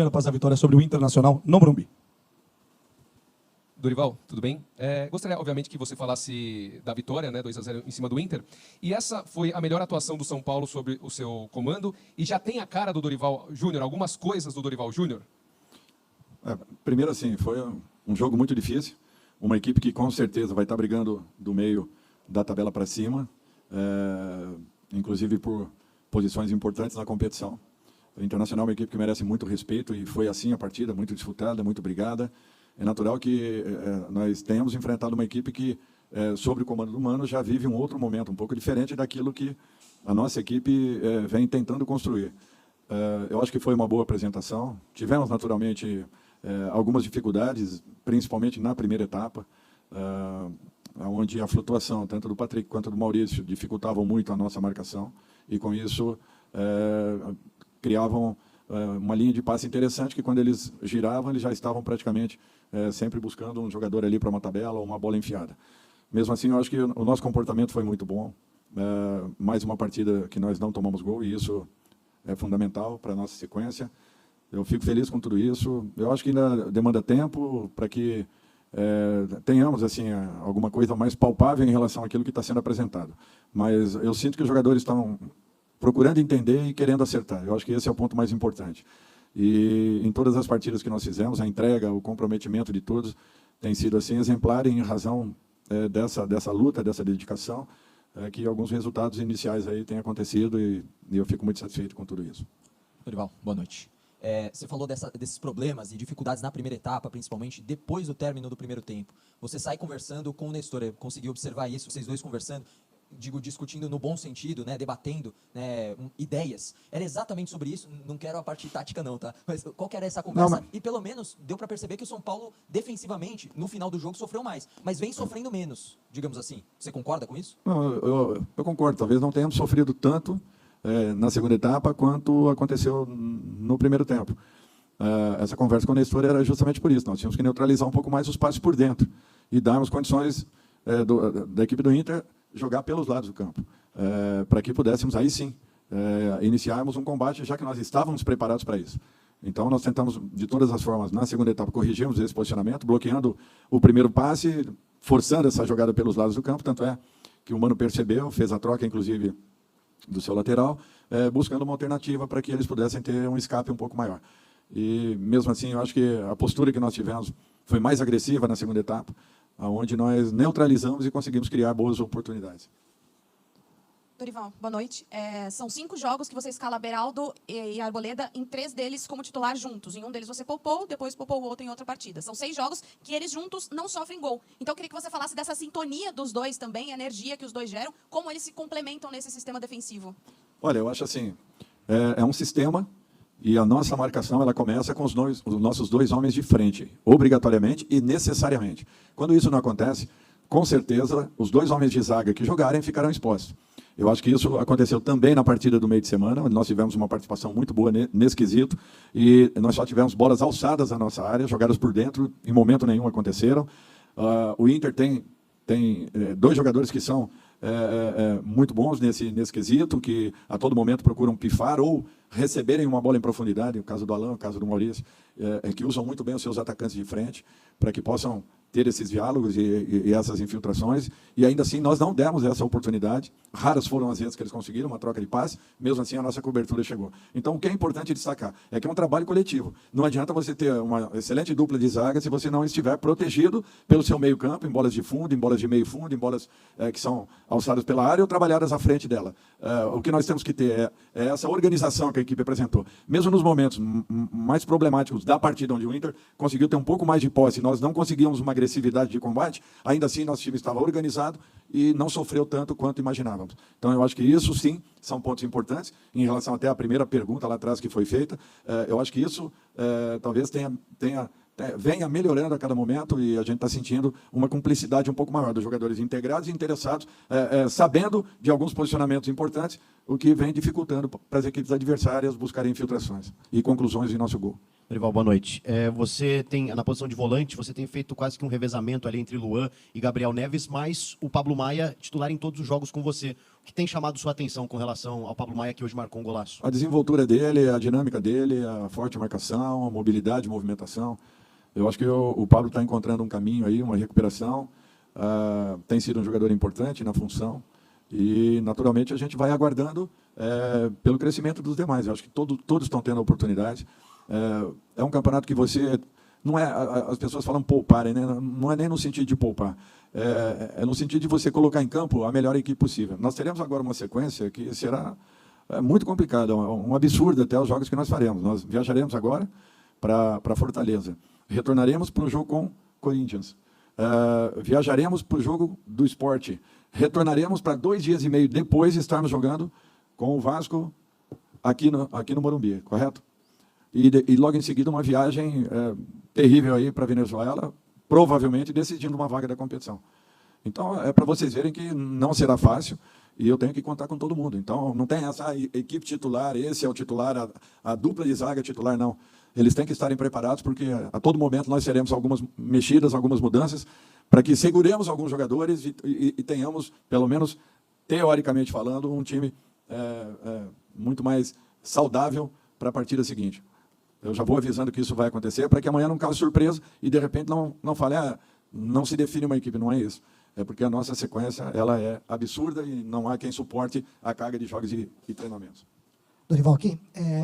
após a vitória sobre o Internacional no Morumbi. Dorival, tudo bem? Gostaria, obviamente, que você falasse da vitória, né, 2-0 em cima do Inter. E essa foi a melhor atuação do São Paulo sobre o seu comando? E já tem a cara do Dorival Júnior, algumas coisas do Dorival Júnior? Primeiro, assim, foi um jogo muito difícil. Uma equipe que, com certeza, vai estar brigando do meio da tabela para cima, inclusive por posições importantes na competição. O Internacional é uma equipe que merece muito respeito e foi assim a partida, muito disputada, muito brigada. É natural que nós tenhamos enfrentado uma equipe que, sob o comando do Mano, já vive um outro momento, um pouco diferente daquilo que a nossa equipe vem tentando construir. Eu acho que foi uma boa apresentação. Tivemos, naturalmente, algumas dificuldades, principalmente na primeira etapa, onde a flutuação, tanto do Patrick quanto do Maurício, dificultavam muito a nossa marcação, e com isso criavam uma linha de passe interessante, que quando eles giravam, eles já estavam praticamente sempre buscando um jogador ali para uma tabela ou uma bola enfiada. Mesmo assim, eu acho que o nosso comportamento foi muito bom. Mais uma partida que nós não tomamos gol, e isso é fundamental para a nossa sequência. Eu fico feliz com tudo isso. Eu acho que ainda demanda tempo para que tenhamos assim alguma coisa mais palpável em relação àquilo que está sendo apresentado. Mas eu sinto que os jogadores estão procurando entender e querendo acertar. Eu acho que esse é o ponto mais importante. E em todas as partidas que nós fizemos, a entrega, o comprometimento de todos tem sido assim exemplar, em razão dessa luta, dessa dedicação, que alguns resultados iniciais aí têm acontecido, e eu fico muito satisfeito com tudo isso. Dorival, boa noite. Você falou desses problemas e dificuldades na primeira etapa, principalmente depois do término do primeiro tempo. Você sai conversando com o Nestor, eu consegui observar isso, vocês dois conversando, digo, discutindo no bom sentido, né, debatendo, né, ideias. Era exatamente sobre isso, não quero a parte tática não, tá? Mas qual que era essa conversa? E pelo menos deu para perceber que o São Paulo, defensivamente, no final do jogo, sofreu mais, mas vem sofrendo menos, digamos assim. Você concorda com isso? Não, eu concordo. Talvez não tenhamos sofrido tanto na segunda etapa quanto aconteceu no primeiro tempo. Essa conversa com o Nestor era justamente por isso. Nós tínhamos que neutralizar um pouco mais os passes por dentro e darmos condições da equipe do Inter jogar pelos lados do campo, para que pudéssemos, aí sim, iniciarmos um combate, já que nós estávamos preparados para isso. Então, nós tentamos, de todas as formas, na segunda etapa, corrigirmos esse posicionamento, bloqueando o primeiro passe, forçando essa jogada pelos lados do campo, tanto é que o Mano percebeu, fez a troca, inclusive, do seu lateral, buscando uma alternativa para que eles pudessem ter um escape um pouco maior. E, mesmo assim, eu acho que a postura que nós tivemos foi mais agressiva na segunda etapa, onde nós neutralizamos e conseguimos criar boas oportunidades. Dorival, boa noite. São 5 jogos que você escala Beraldo e Arboleda, em 3 deles como titular juntos. Em um deles você poupou, depois poupou o outro em outra partida. São 6 jogos que eles juntos não sofrem gol. Então eu queria que você falasse dessa sintonia dos dois também, a energia que os dois geram, como eles se complementam nesse sistema defensivo. Olha, eu acho assim, é um sistema, e a nossa marcação ela começa com os nossos 2 homens de frente, obrigatoriamente e necessariamente. Quando isso não acontece, com certeza, os 2 homens de zaga que jogarem ficarão expostos. Eu acho que isso aconteceu também na partida do meio de semana, onde nós tivemos uma participação muito boa nesse quesito, e nós só tivemos bolas alçadas na nossa área, jogadas por dentro, em momento nenhum aconteceram. O Inter tem 2 jogadores que são muito bons nesse quesito, que a todo momento procuram pifar ou receberem uma bola em profundidade, o caso do Alan, o caso do Maurício, que usam muito bem os seus atacantes de frente, para que possam ter esses diálogos e essas infiltrações, e ainda assim nós não demos essa oportunidade. Raras foram as vezes que eles conseguiram uma troca de passe, mesmo assim a nossa cobertura chegou. Então o que é importante destacar é que é um trabalho coletivo. Não adianta você ter uma excelente dupla de zaga se você não estiver protegido pelo seu meio campo, em bolas de fundo, em bolas de meio fundo, em bolas que são alçadas pela área ou trabalhadas à frente dela. O que nós temos que ter é essa organização que a equipe apresentou. Mesmo nos momentos mais problemáticos da partida, onde o Inter conseguiu ter um pouco mais de posse, nós não conseguíamos uma agressividade de combate, ainda assim nosso time estava organizado e não sofreu tanto quanto imaginávamos. Então eu acho que isso sim são pontos importantes. Em relação até à primeira pergunta lá atrás que foi feita, eu acho que isso talvez venha melhorando a cada momento, e a gente está sentindo uma cumplicidade um pouco maior dos jogadores integrados e interessados, sabendo de alguns posicionamentos importantes, o que vem dificultando para as equipes adversárias buscarem infiltrações e conclusões em nosso gol. Dorival, boa noite. Você tem, na posição de volante, você tem feito quase que um revezamento ali entre Luan e Gabriel Neves, mas o Pablo Maia titular em todos os jogos com você. O que tem chamado sua atenção com relação ao Pablo Maia, que hoje marcou um golaço? A desenvoltura dele, a dinâmica dele, a forte marcação, a mobilidade, movimentação. Eu acho que o Pablo está encontrando um caminho aí, uma recuperação. Tem sido um jogador importante na função. E, naturalmente, a gente vai aguardando pelo crescimento dos demais. Eu acho que todos estão tendo a oportunidade. É um campeonato que você... Não é, as pessoas falam pouparem, né? Não é nem no sentido de poupar. É no sentido de você colocar em campo a melhor equipe possível. Nós teremos agora uma sequência que será muito complicada, um absurdo até os jogos que nós faremos. Nós viajaremos agora para Fortaleza. Retornaremos para o jogo com Corinthians. Viajaremos para o jogo do Sport. Retornaremos para 2 dias e meio depois estarmos jogando com o Vasco aqui no Morumbi, correto? E logo em seguida uma viagem terrível aí para a Venezuela, provavelmente decidindo uma vaga da competição. Então, é para vocês verem que não será fácil e eu tenho que contar com todo mundo. Então, não tem essa equipe titular, esse é o titular, a dupla de zaga titular, não. Eles têm que estarem preparados porque a todo momento nós teremos algumas mexidas, algumas mudanças, para que seguremos alguns jogadores e tenhamos, pelo menos teoricamente falando, um time muito mais saudável para a partida seguinte. Eu já vou avisando que isso vai acontecer, para que amanhã não cause surpresa e, de repente, não fale, não se define uma equipe. Não é isso. É porque a nossa sequência ela é absurda e não há quem suporte a carga de jogos e treinamentos. Dorival, aqui,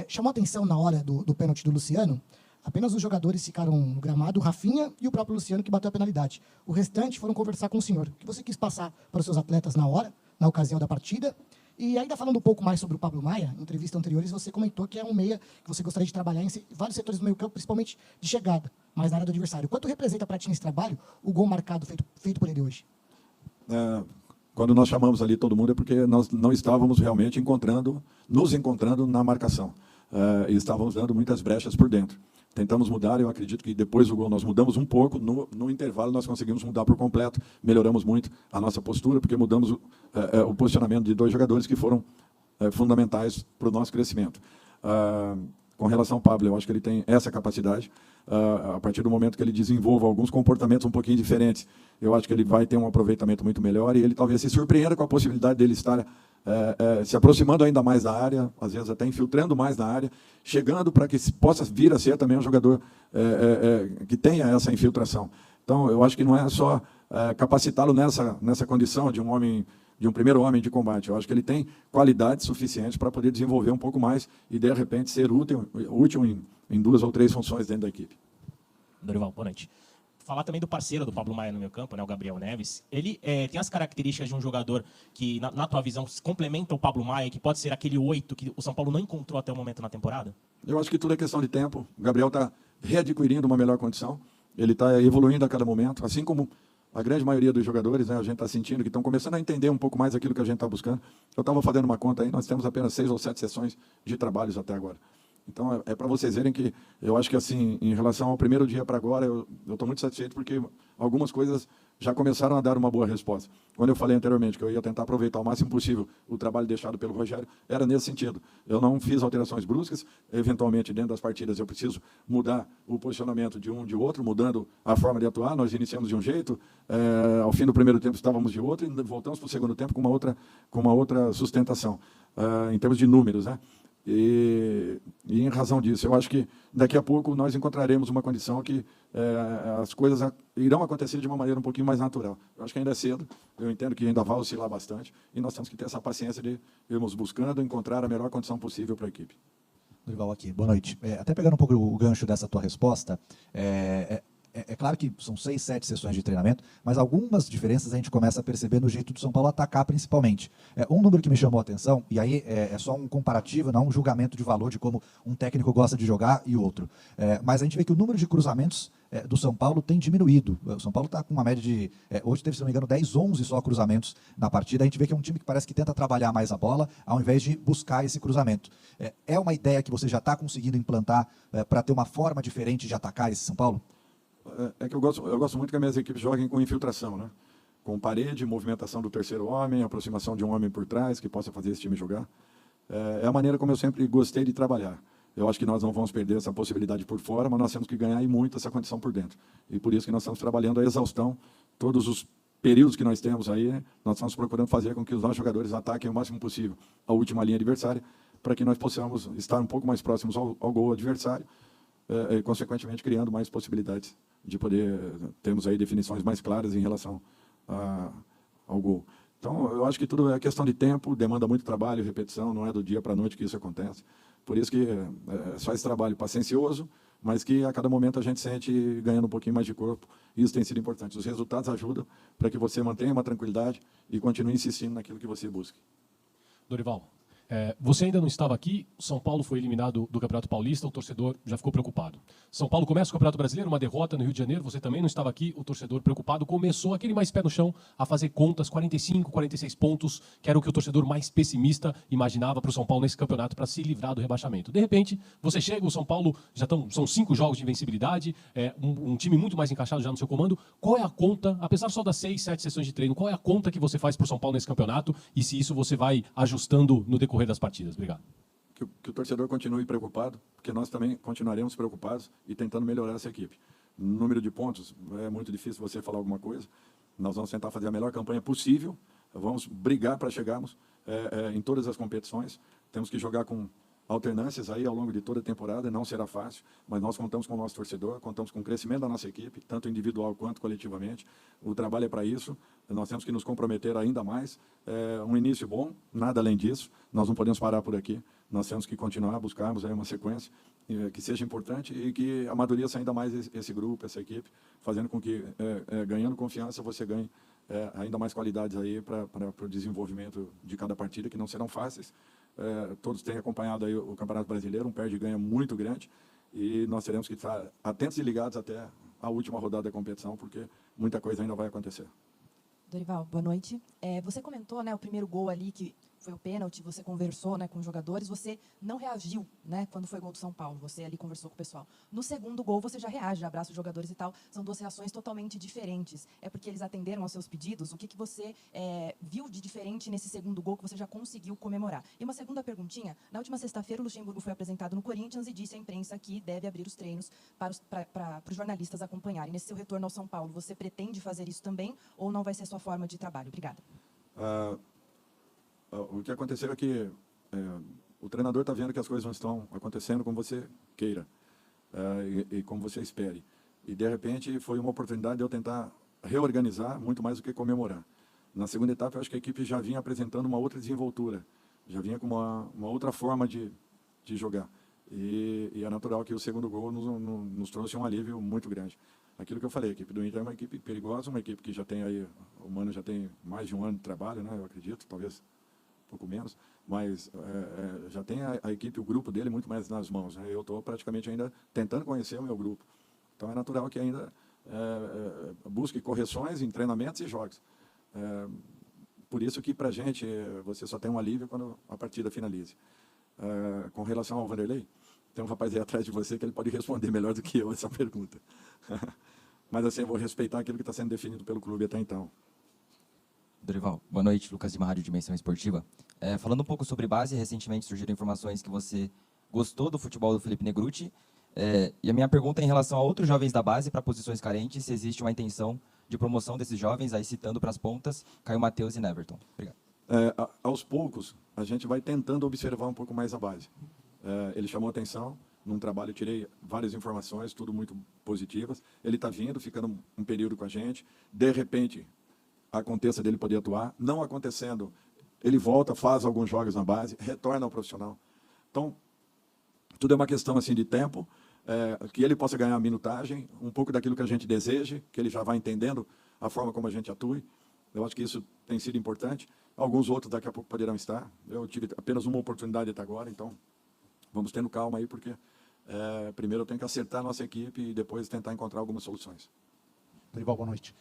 chamou atenção na hora do pênalti do Luciano, apenas os jogadores ficaram no gramado, o Rafinha e o próprio Luciano, que bateu a penalidade. O restante foram conversar com o senhor. O que você quis passar para os seus atletas na hora, na ocasião da partida? E ainda falando um pouco mais sobre o Pablo Maia, em entrevistas anteriores você comentou que é um meia que você gostaria de trabalhar em vários setores do meio campo, principalmente de chegada, mas na área do adversário. Quanto representa para ti nesse trabalho o gol marcado feito por ele hoje? Quando nós chamamos ali todo mundo é porque nós não estávamos realmente nos encontrando na marcação. E estávamos dando muitas brechas por dentro. Tentamos mudar, eu acredito que depois do gol nós mudamos um pouco, no intervalo nós conseguimos mudar por completo, melhoramos muito a nossa postura, porque mudamos o posicionamento de 2 jogadores que foram fundamentais para o nosso crescimento. Com relação ao Pablo, eu acho que ele tem essa capacidade, a partir do momento que ele desenvolva alguns comportamentos um pouquinho diferentes, eu acho que ele vai ter um aproveitamento muito melhor e ele talvez se surpreenda com a possibilidade dele estar se aproximando ainda mais da área, às vezes até infiltrando mais na área, chegando para que possa vir a ser também um jogador que tenha essa infiltração. Então, eu acho que não é só capacitá-lo nessa condição de um primeiro homem de combate. Eu acho que ele tem qualidades suficientes para poder desenvolver um pouco mais e, de repente, ser útil em 2 ou 3 funções dentro da equipe. Dorival, boa noite. Falar também do parceiro do Pablo Maia no meio campo, né, o Gabriel Neves. Ele tem as características de um jogador que, na tua visão, complementa o Pablo Maia, que pode ser aquele 8 que o São Paulo não encontrou até o momento na temporada? Eu acho que tudo é questão de tempo. O Gabriel está readquirindo uma melhor condição. Ele está evoluindo a cada momento, assim como a grande maioria dos jogadores, né, a gente está sentindo que estão começando a entender um pouco mais aquilo que a gente está buscando. Eu estava fazendo uma conta aí, nós temos apenas 6 ou 7 sessões de trabalhos até agora. Então, é para vocês verem que eu acho que, assim, em relação ao primeiro dia para agora, eu estou muito satisfeito porque algumas coisas já começaram a dar uma boa resposta. Quando eu falei anteriormente que eu ia tentar aproveitar o máximo possível o trabalho deixado pelo Rogério, era nesse sentido. Eu não fiz alterações bruscas, eventualmente, dentro das partidas, eu preciso mudar o posicionamento de um de outro, mudando a forma de atuar. Nós iniciamos de um jeito, ao fim do primeiro tempo estávamos de outro, e voltamos para o segundo tempo com uma outra sustentação, em termos de números, né? E em razão disso, eu acho que daqui a pouco nós encontraremos uma condição que as coisas irão acontecer de uma maneira um pouquinho mais natural. Eu acho que ainda é cedo, eu entendo que ainda vai oscilar bastante, e nós temos que ter essa paciência de irmos buscando encontrar a melhor condição possível para a equipe. Dorival aqui, boa noite. Até pegando um pouco o gancho dessa tua resposta, é claro que são 6, 7 sessões de treinamento, mas algumas diferenças a gente começa a perceber no jeito do São Paulo atacar principalmente. Um número que me chamou a atenção, e aí é só um comparativo, não um julgamento de valor de como um técnico gosta de jogar e outro. Mas a gente vê que o número de cruzamentos do São Paulo tem diminuído. O São Paulo está com uma média de, hoje teve, se não me engano, 10, 11 só cruzamentos na partida. A gente vê que é um time que parece que tenta trabalhar mais a bola, ao invés de buscar esse cruzamento. É uma ideia que você já está conseguindo implantar para ter uma forma diferente de atacar esse São Paulo? É que eu gosto muito que as minhas equipes joguem com infiltração, né? Com parede, movimentação do terceiro homem, aproximação de um homem por trás que possa fazer esse time jogar. É a maneira como eu sempre gostei de trabalhar. Eu acho que nós não vamos perder essa possibilidade por fora, mas nós temos que ganhar e muito essa condição por dentro. E por isso que nós estamos trabalhando a exaustão, todos os períodos que nós temos aí, né, nós estamos procurando fazer com que os nossos jogadores ataquem o máximo possível a última linha adversária, para que nós possamos estar um pouco mais próximos ao gol adversário, e, consequentemente, criando mais possibilidades de poder termos aí definições mais claras em relação ao gol. Então, eu acho que tudo é questão de tempo, demanda muito trabalho, repetição, não é do dia para a noite que isso acontece. Por isso que faz trabalho paciencioso, mas que a cada momento a gente sente ganhando um pouquinho mais de corpo. Isso tem sido importante. Os resultados ajudam para que você mantenha uma tranquilidade e continue insistindo naquilo que você busca. Dorival, você ainda não estava aqui, São Paulo foi eliminado do Campeonato Paulista, o torcedor já ficou preocupado. São Paulo começa o Campeonato Brasileiro, uma derrota no Rio de Janeiro, você também não estava aqui, o torcedor preocupado começou aquele mais pé no chão a fazer contas, 45, 46 pontos, que era o que o torcedor mais pessimista imaginava para o São Paulo nesse campeonato para se livrar do rebaixamento. De repente, você chega, o São Paulo são 5 jogos de invencibilidade, um time muito mais encaixado já no seu comando. Qual é a conta, apesar só das 6, 7 sessões de treino, qual é a conta que você faz para o São Paulo nesse campeonato e se isso você vai ajustando no decorrer das partidas? Obrigado. Que o torcedor continue preocupado, porque nós também continuaremos preocupados e tentando melhorar essa equipe. Número de pontos, é muito difícil você falar alguma coisa. Nós vamos tentar fazer a melhor campanha possível, vamos brigar para chegarmos em todas as competições. Temos que jogar com alternâncias aí ao longo de toda a temporada, não será fácil, mas nós contamos com o nosso torcedor, contamos com o crescimento da nossa equipe, tanto individual quanto coletivamente. O trabalho é para isso, nós temos que nos comprometer ainda mais. Um início bom, nada além disso, nós não podemos parar por aqui, nós temos que continuar, buscarmos aí uma sequência que seja importante e que amadureça ainda mais esse grupo, essa equipe, fazendo com que, ganhando confiança, você ganhe ainda mais qualidades aí para o desenvolvimento de cada partida, que não serão fáceis. Todos têm acompanhado aí o Campeonato Brasileiro, um perde e ganha muito grande, e nós teremos que estar atentos e ligados até a última rodada da competição, porque muita coisa ainda vai acontecer. Dorival, boa noite. Você comentou, né, o primeiro gol ali, que foi o pênalti, você conversou, né, com os jogadores, você não reagiu, né, quando foi gol do São Paulo, você ali conversou com o pessoal. No segundo gol, você já reage, abraça os jogadores e tal. São duas reações totalmente diferentes. É porque eles atenderam aos seus pedidos? O que você viu de diferente nesse segundo gol que você já conseguiu comemorar? E uma segunda perguntinha. Na última sexta-feira, o Luxemburgo foi apresentado no Corinthians e disse à imprensa que deve abrir os treinos para os jornalistas acompanharem. Nesse seu retorno ao São Paulo, você pretende fazer isso também ou não vai ser sua forma de trabalho? Obrigada. O que aconteceu é que o treinador está vendo que as coisas não estão acontecendo como você queira e como você espere. E, de repente, foi uma oportunidade de eu tentar reorganizar muito mais do que comemorar. Na segunda etapa, eu acho que a equipe já vinha apresentando uma outra desenvoltura, já vinha com uma outra forma de jogar. E é natural que o segundo gol nos trouxe um alívio muito grande. Aquilo que eu falei, a equipe do Inter é uma equipe perigosa, uma equipe que já tem aí, o Mano já tem mais de um ano de trabalho, né, eu acredito, talvez pouco menos, mas já tem a equipe, o grupo dele muito mais nas mãos. Né? Eu estou praticamente ainda tentando conhecer o meu grupo. Então é natural que ainda busque correções em treinamentos e jogos. Por isso que para a gente você só tem um alívio quando a partida finalize. Com relação ao Vanderlei, tem um rapaz aí atrás de você que ele pode responder melhor do que eu essa pergunta. Mas assim, eu vou respeitar aquilo que está sendo definido pelo clube até então. Dorival, boa noite, Lucas de Rádio Dimensão Esportiva. Falando um pouco sobre base, recentemente surgiram informações que você gostou do futebol do Felipe Negrutti. E a minha pergunta é em relação a outros jovens da base para posições carentes, se existe uma intenção de promoção desses jovens, aí citando para as pontas, Caio Mateus e Neverton. Obrigado. Aos poucos, a gente vai tentando observar um pouco mais a base. Ele chamou atenção, num trabalho eu tirei várias informações, tudo muito positivas. Ele está vindo, ficando um período com a gente. De repente, aconteça dele poder atuar. Não acontecendo, ele volta, faz alguns jogos na base, retorna ao profissional. Então, tudo é uma questão assim, de tempo, que ele possa ganhar a minutagem, um pouco daquilo que a gente deseja, que ele já vai entendendo a forma como a gente atue. Eu acho que isso tem sido importante. Alguns outros daqui a pouco poderão estar. Eu tive apenas uma oportunidade até agora, então vamos tendo calma aí, porque primeiro eu tenho que acertar a nossa equipe e depois tentar encontrar algumas soluções. Dorival, boa noite.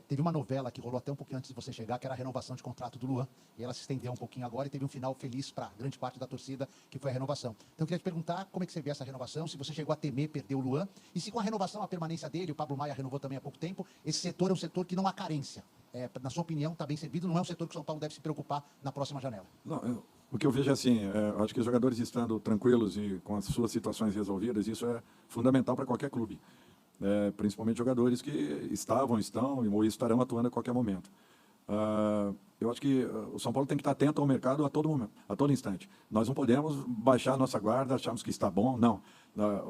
Teve uma novela que rolou até um pouquinho antes de você chegar, que era a renovação de contrato do Luan, e ela se estendeu um pouquinho agora e teve um final feliz para grande parte da torcida, que foi a renovação. Então eu queria te perguntar como é que você vê essa renovação, se você chegou a temer perder o Luan, e se com a renovação, a permanência dele, o Pablo Maia renovou também há pouco tempo, esse setor é um setor que não há carência. Na sua opinião, está bem servido, não é um setor que o São Paulo deve se preocupar na próxima janela? Não, O que eu vejo é assim, acho que os jogadores estando tranquilos e com as suas situações resolvidas, isso é fundamental para qualquer clube. Principalmente jogadores que estavam, estão ou estarão atuando a qualquer momento. Eu acho que o São Paulo tem que estar atento ao mercado a todo momento, a todo instante. Nós não podemos baixar a nossa guarda, acharmos que está bom, não.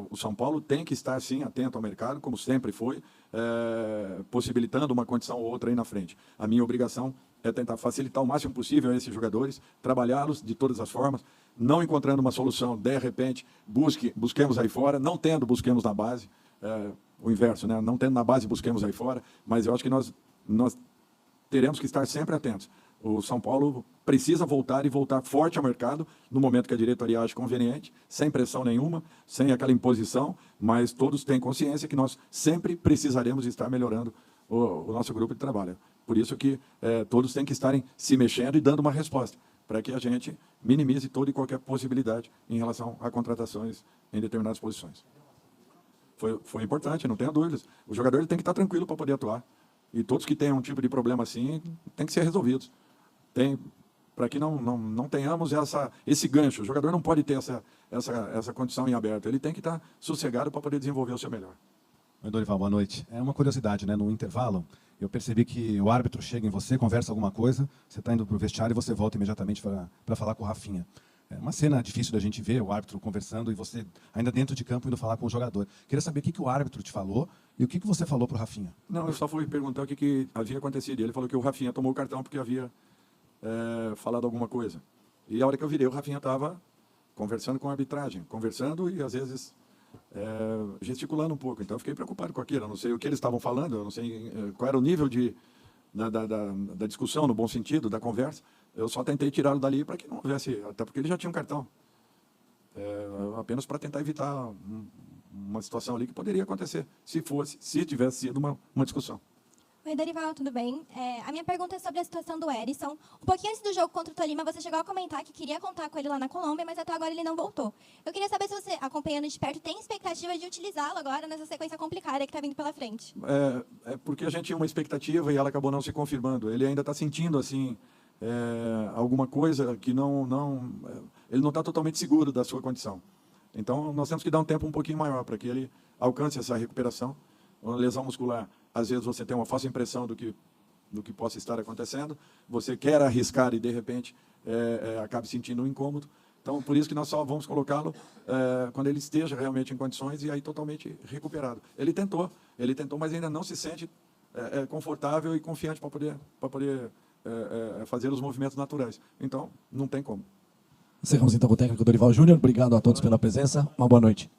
O São Paulo tem que estar, sim, atento ao mercado, como sempre foi, possibilitando uma condição ou outra aí na frente. A minha obrigação é tentar facilitar o máximo possível a esses jogadores, trabalhá-los de todas as formas, não encontrando uma solução, de repente, busquemos aí fora, não tendo, busquemos na base, o inverso, né? Não tendo na base, busquemos aí fora, mas eu acho que nós teremos que estar sempre atentos. O São Paulo precisa voltar e voltar forte ao mercado no momento que a diretoria acha conveniente, sem pressão nenhuma, sem aquela imposição, mas todos têm consciência que nós sempre precisaremos estar melhorando o nosso grupo de trabalho. Por isso que todos têm que estarem se mexendo e dando uma resposta, para que a gente minimize toda e qualquer possibilidade em relação a contratações em determinadas posições. Foi importante, não tenha dúvidas. O jogador ele tem que estar tranquilo para poder atuar. E todos que tenham um tipo de problema assim, tem que ser resolvidos. Para que não tenhamos esse gancho. O jogador não pode ter essa condição em aberto. Ele tem que estar sossegado para poder desenvolver o seu melhor. Oi, Dorival, boa noite. É uma curiosidade, né? No intervalo, eu percebi que o árbitro chega em você, conversa alguma coisa, você está indo para o vestiário e você volta imediatamente para falar com o Rafinha. É uma cena difícil da gente ver, o árbitro conversando e você ainda dentro de campo indo falar com o jogador. Queria saber o que o árbitro te falou e o que você falou para o Rafinha. Não, eu só fui perguntar o que havia acontecido. Ele falou que o Rafinha tomou o cartão porque havia falado alguma coisa. E a hora que eu virei, o Rafinha estava conversando com a arbitragem, conversando e às vezes gesticulando um pouco. Então eu fiquei preocupado com aquilo. Eu não sei o que eles estavam falando, eu não sei qual era o nível da discussão, no bom sentido, da conversa. Eu só tentei tirá-lo dali para que não houvesse, até porque ele já tinha um cartão. Apenas para tentar evitar uma situação ali que poderia acontecer, se tivesse sido uma discussão. Oi, Dorival, tudo bem? A minha pergunta é sobre a situação do Erisson. Um pouquinho antes do jogo contra o Tolima, você chegou a comentar que queria contar com ele lá na Colômbia, mas até agora ele não voltou. Eu queria saber se você, acompanhando de perto, tem expectativa de utilizá-lo agora nessa sequência complicada que está vindo pela frente. Porque a gente tinha uma expectativa e ela acabou não se confirmando. Ele ainda está sentindo assim alguma coisa que ele não está totalmente seguro da sua condição. Então nós temos que dar um tempo um pouquinho maior para que ele alcance essa recuperação. Uma lesão muscular, às vezes você tem uma falsa impressão do que possa estar acontecendo, você quer arriscar e de repente acaba sentindo um incômodo. Então por isso que nós só vamos colocá-lo quando ele esteja realmente em condições e aí totalmente recuperado. Ele tentou, mas ainda não se sente confortável e confiante para poder fazer os movimentos naturais. Então não tem como. Encerramos então com o técnico Dorival Júnior. Obrigado a todos pela presença. Uma boa noite.